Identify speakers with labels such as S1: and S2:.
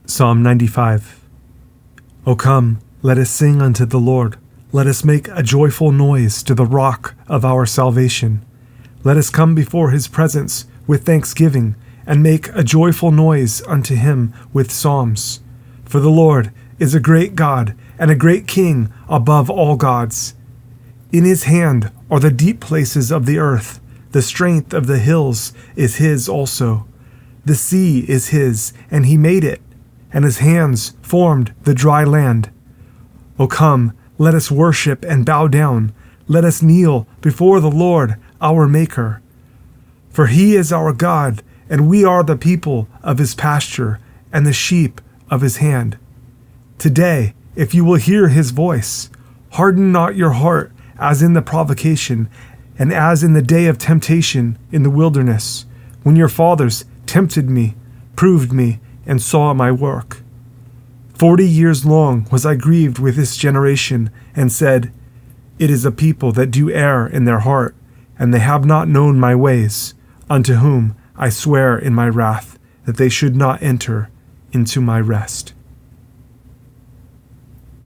S1: Psalm 95. O come, let us sing unto the Lord. Let us make a joyful noise to the rock of our salvation. Let us come before his presence with thanksgiving, and make a joyful noise unto him with psalms. For the Lord is a great God, and a great King above all gods. In his hand are the deep places of the earth. The strength of the hills is his also. The sea is his, and he made it, and his hands formed the dry land. O come, let us worship and bow down. Let us kneel before the Lord our Maker. For he is our God, and we are the people of his pasture, and the sheep of his hand. Today, if you will hear his voice, harden not your heart as in the provocation, and as in the day of temptation in the wilderness, when your fathers tempted me, proved me, and saw my work. 40 years long was I grieved with this generation, and said, It is a people that do err in their heart, and they have not known my ways, unto whom I swear in my wrath that they should not enter into my rest.